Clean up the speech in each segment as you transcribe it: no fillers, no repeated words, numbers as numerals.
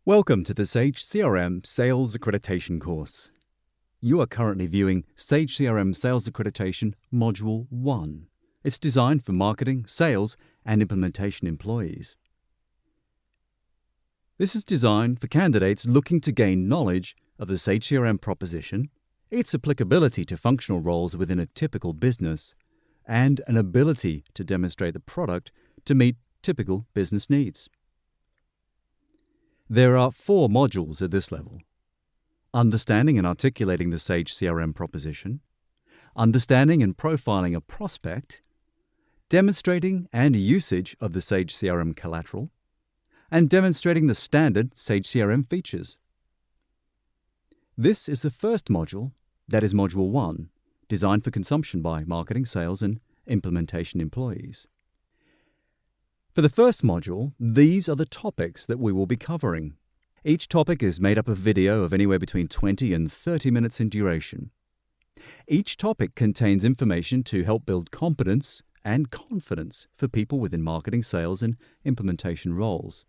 Welcome to the Sage CRM Sales Accreditation course. You are currently viewing Sage CRM Sales Accreditation Module 1. It's designed for marketing, sales, and implementation employees. This is designed for candidates looking to gain knowledge of the Sage CRM proposition, its applicability to functional roles within a typical business, and an ability to demonstrate the product to meet typical business needs. There are 4 modules at this level: understanding and articulating the Sage CRM proposition, understanding and profiling a prospect, demonstrating and usage of the Sage CRM collateral, and demonstrating the standard Sage CRM features. This is the first module, that is Module 1, designed for consumption by marketing, sales, and implementation employees. For the first module, these are the topics that we will be covering. Each topic is made up of video of anywhere between 20 and 30 minutes in duration. Each topic contains information to help build competence and confidence for people within marketing, sales, and implementation roles.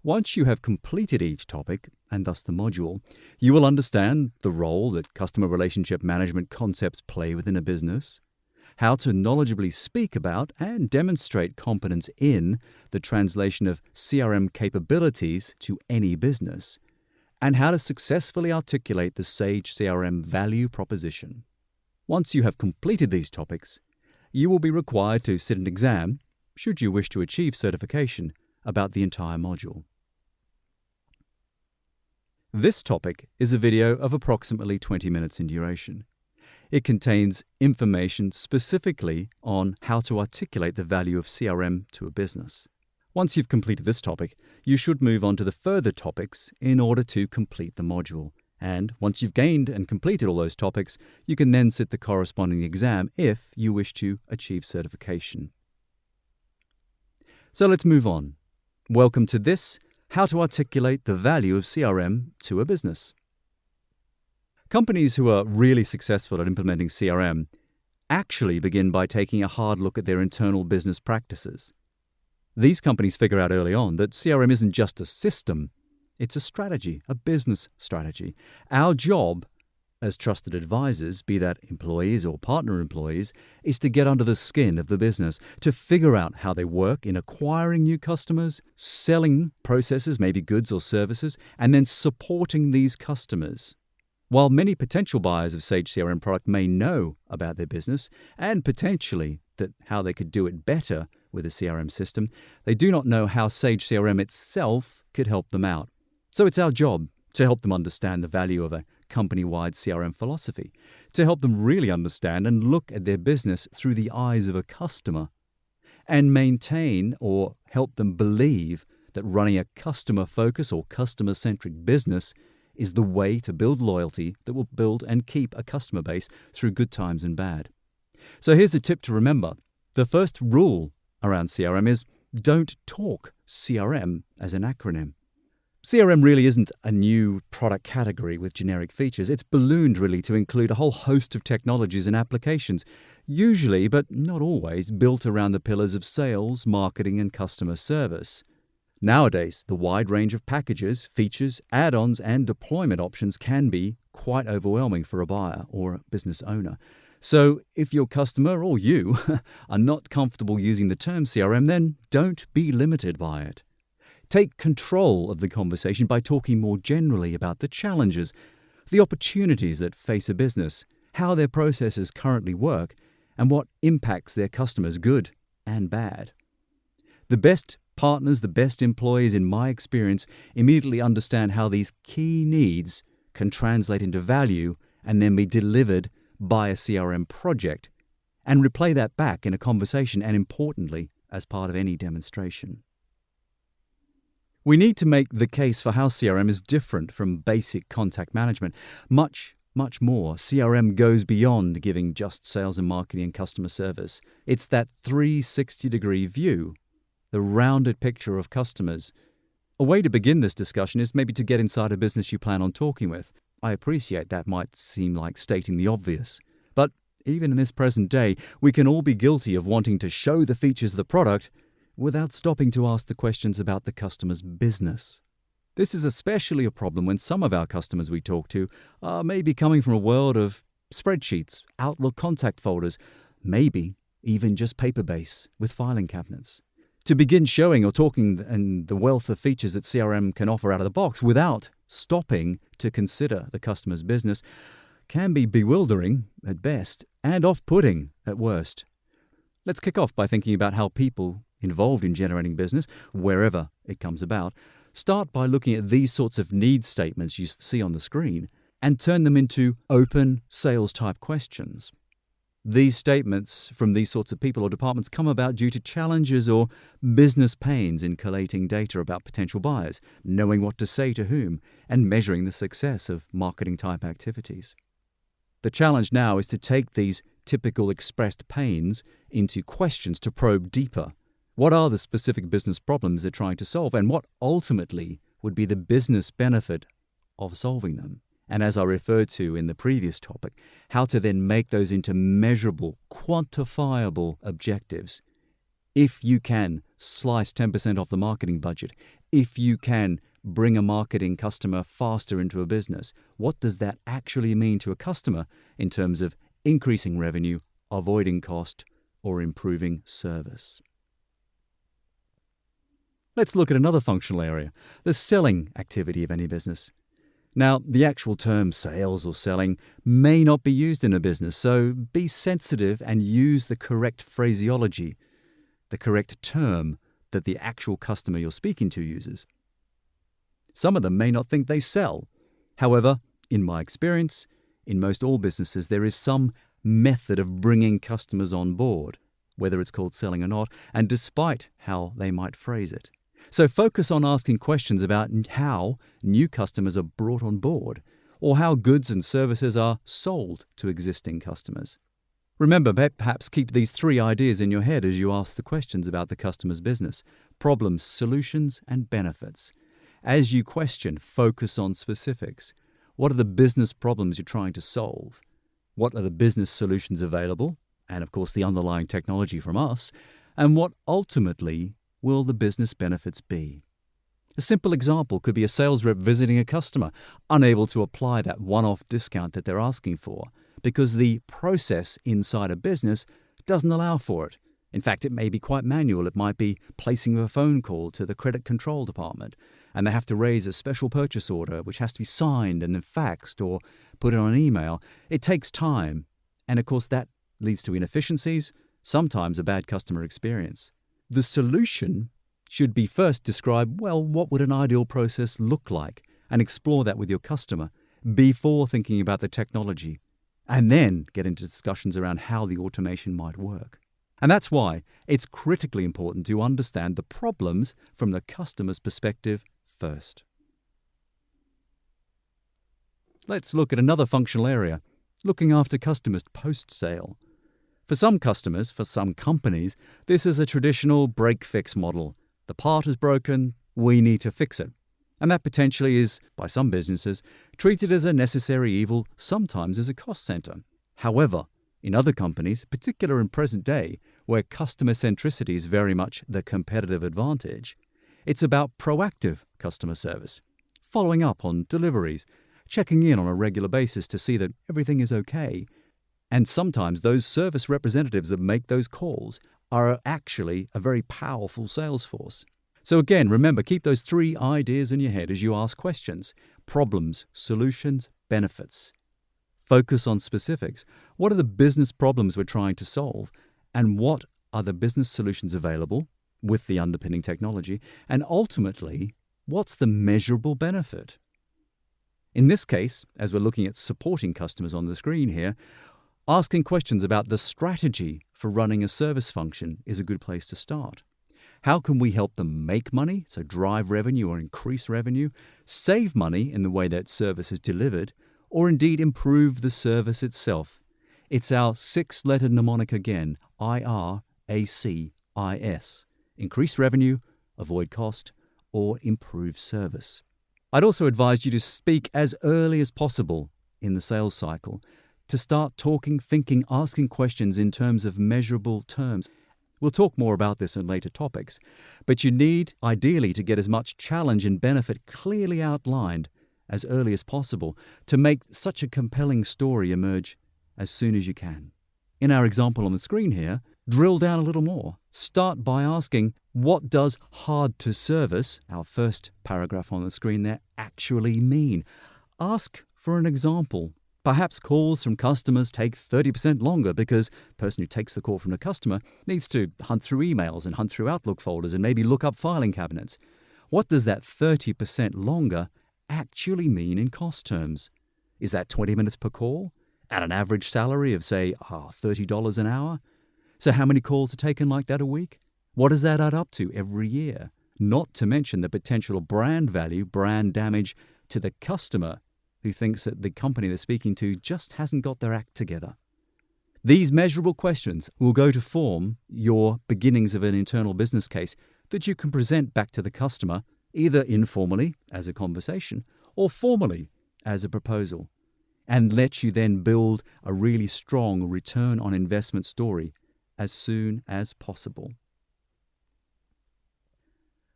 Once you have completed each topic, and thus the module, you will understand the role that customer relationship management concepts play within a business, how to knowledgeably speak about and demonstrate competence in the translation of CRM capabilities to any business, and how to successfully articulate the Sage CRM value proposition. Once you have completed these topics, you will be required to sit an exam, should you wish to achieve certification, about the entire module. This topic is a video of approximately 20 minutes in duration. It contains information specifically on how to articulate the value of CRM to a business. Once you've completed this topic, you should move on to the further topics in order to complete the module. And once you've gained and completed all those topics, you can then sit the corresponding exam if you wish to achieve certification. So let's move on. Welcome to this, how to articulate the value of CRM to a business. Companies who are really successful at implementing CRM actually begin by taking a hard look at their internal business practices. These companies figure out early on that CRM isn't just a system, it's a strategy, a business strategy. Our job as trusted advisors, be that employees or partner employees, is to get under the skin of the business, to figure out how they work in acquiring new customers, selling processes, maybe goods or services, and then supporting these customers. While many potential buyers of Sage CRM product may know about their business and potentially that how they could do it better with a CRM system, they do not know how Sage CRM itself could help them out. So it's our job to help them understand the value of a company-wide CRM philosophy, to help them really understand and look at their business through the eyes of a customer, and maintain or help them believe that running a customer-focused or customer-centric business is the way to build loyalty that will build and keep a customer base through good times and bad. So here's a tip to remember. The first rule around CRM is don't talk CRM as an acronym. CRM really isn't a new product category with generic features. It's ballooned really to include a whole host of technologies and applications, usually, but not always, built around the pillars of sales, marketing, and customer service. Nowadays, the wide range of packages, features, add-ons, and deployment options can be quite overwhelming for a buyer or a business owner. So if your customer or you are not comfortable using the term CRM, then don't be limited by it. Take control of the conversation by talking more generally about the challenges, the opportunities that face a business, how their processes currently work, and what impacts their customers, good and bad. The best partners, the best employees, in my experience, immediately understand how these key needs can translate into value and then be delivered by a CRM project, and replay that back in a conversation and, importantly, as part of any demonstration. We need to make the case for how CRM is different from basic contact management. Much more. CRM goes beyond giving just sales and marketing and customer service. It's that 360-degree view, the rounded picture of customers. A way to begin this discussion is maybe to get inside a business you plan on talking with. I appreciate that might seem like stating the obvious, but even in this present day, we can all be guilty of wanting to show the features of the product without stopping to ask the questions about the customer's business. This is especially a problem when some of our customers we talk to are maybe coming from a world of spreadsheets, Outlook contact folders, maybe even just paper-based with filing cabinets. To begin showing or talking and the wealth of features that CRM can offer out of the box without stopping to consider the customer's business can be bewildering at best and off-putting at worst. Let's kick off by thinking about how people involved in generating business, wherever it comes about, start by looking at these sorts of need statements you see on the screen and turn them into open sales-type questions. These statements from these sorts of people or departments come about due to challenges or business pains in collating data about potential buyers, knowing what to say to whom, and measuring the success of marketing-type activities. The challenge now is to take these typical expressed pains into questions to probe deeper. What are the specific business problems they're trying to solve, and what ultimately would be the business benefit of solving them? And as I referred to in the previous topic, how to then make those into measurable, quantifiable objectives. If you can slice 10% off the marketing budget, if you can bring a marketing customer faster into a business, what does that actually mean to a customer in terms of increasing revenue, avoiding cost, or improving service? Let's look at another functional area, the selling activity of any business. Now, the actual term sales or selling may not be used in a business, so be sensitive and use the correct phraseology, the correct term that the actual customer you're speaking to uses. Some of them may not think they sell. However, in my experience, in most all businesses, there is some method of bringing customers on board, whether it's called selling or not, and despite how they might phrase it. So focus on asking questions about how new customers are brought on board, or how goods and services are sold to existing customers. Remember, perhaps keep these 3 ideas in your head as you ask the questions about the customer's business: problems, solutions, and benefits. As you question, focus on specifics. What are the business problems you're trying to solve? What are the business solutions available? And of course, the underlying technology from us. And what ultimately will the business benefits be? A simple example could be a sales rep visiting a customer, unable to apply that one-off discount that they're asking for because the process inside a business doesn't allow for it. In fact, it may be quite manual. It might be placing a phone call to the credit control department, and they have to raise a special purchase order which has to be signed and then faxed or put it on an email. It takes time, and of course that leads to inefficiencies, sometimes a bad customer experience. The solution should be first describe, well, what would an ideal process look like, and explore that with your customer before thinking about the technology, and then get into discussions around how the automation might work. And that's why it's critically important to understand the problems from the customer's perspective first. Let's look at another functional area, looking after customers post-sale. For some customers, for some companies, this is a traditional break-fix model. The part is broken, we need to fix it. And that potentially is, by some businesses, treated as a necessary evil, sometimes as a cost center. However, in other companies, particularly in present day, where customer centricity is very much the competitive advantage, it's about proactive customer service, following up on deliveries, checking in on a regular basis to see that everything is okay. And sometimes those service representatives that make those calls are actually a very powerful sales force. So again, remember, keep those 3 ideas in your head as you ask questions: problems, solutions, benefits. Focus on specifics. What are the business problems we're trying to solve? And what are the business solutions available with the underpinning technology? And ultimately, what's the measurable benefit? In this case, as we're looking at supporting customers on the screen here, asking questions about the strategy for running a service function is a good place to start. How can we help them make money, so drive revenue or increase revenue, save money in the way that service is delivered, or indeed improve the service itself? It's our 6-letter mnemonic again, IRACIS. Increase revenue, avoid cost, or improve service. I'd also advise you to speak as early as possible in the sales cycle, to start talking, thinking, asking questions in terms of measurable terms. We'll talk more about this in later topics, but you need, ideally, to get as much challenge and benefit clearly outlined as early as possible to make such a compelling story emerge as soon as you can. In our example on the screen here, drill down a little more. Start by asking, what does hard to service, our first paragraph on the screen there, actually mean? Ask for an example. Perhaps calls from customers take 30% longer because the person who takes the call from the customer needs to hunt through emails and hunt through Outlook folders and maybe look up filing cabinets. What does that 30% longer actually mean in cost terms? Is that 20 minutes per call at an average salary of, say, $30 an hour? So how many calls are taken like that a week? What does that add up to every year? Not to mention the potential brand value, brand damage to the customer who thinks that the company they're speaking to just hasn't got their act together. These measurable questions will go to form your beginnings of an internal business case that you can present back to the customer, either informally as a conversation or formally as a proposal, and let you then build a really strong return on investment story as soon as possible.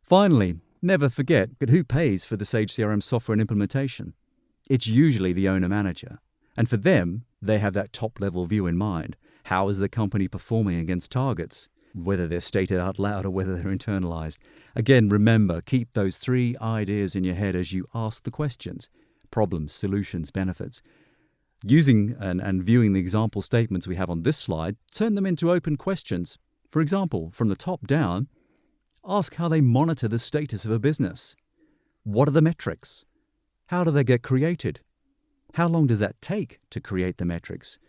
Finally, never forget, but who pays for the Sage CRM software and implementation? It's usually the owner-manager. And for them, they have that top-level view in mind. How is the company performing against targets? Whether they're stated out loud or whether they're internalized. Again, remember, keep those 3 ideas in your head as you ask the questions. Problems, solutions, benefits. Using and viewing the example statements we have on this slide, turn them into open questions. For example, from the top down, ask how they monitor the status of a business. What are the metrics? How do they get created? How long does that take to create the metrics?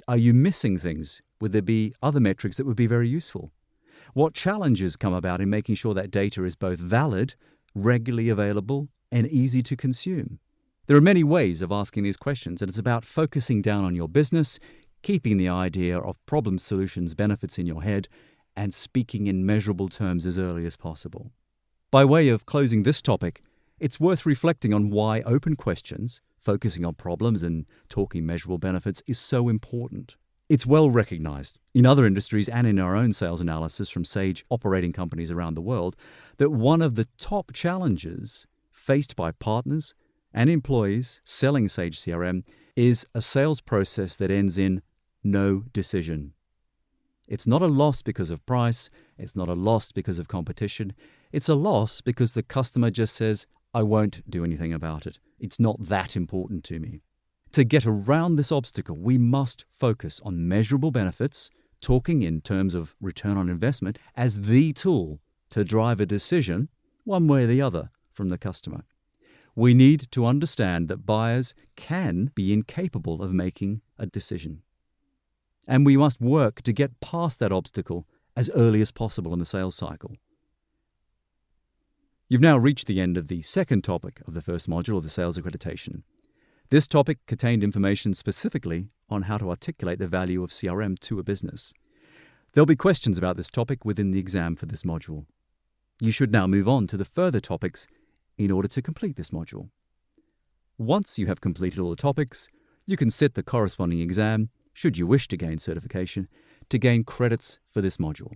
Are you missing things? Would there be other metrics that would be very useful? What challenges come about in making sure that data is both valid, regularly available, and easy to consume? There are many ways of asking these questions, and it's about focusing down on your business, keeping the idea of problem, solutions, benefits in your head, and speaking in measurable terms as early as possible. By way of closing this topic, it's worth reflecting on why open questions, focusing on problems and talking measurable benefits, is so important. It's well recognized in other industries and in our own sales analysis from Sage operating companies around the world that one of the top challenges faced by partners and employees selling Sage CRM is a sales process that ends in no decision. It's not a loss because of price. It's not a loss because of competition. It's a loss because the customer just says, I won't do anything about it. It's not that important to me. To get around this obstacle, we must focus on measurable benefits, talking in terms of return on investment, as the tool to drive a decision, one way or the other, from the customer. We need to understand that buyers can be incapable of making a decision. And we must work to get past that obstacle as early as possible in the sales cycle. You've now reached the end of the second topic of the first module of the sales accreditation. This topic contained information specifically on how to articulate the value of CRM to a business. There'll be questions about this topic within the exam for this module. You should now move on to the further topics in order to complete this module. Once you have completed all the topics, you can sit the corresponding exam, should you wish to gain certification, to gain credits for this module.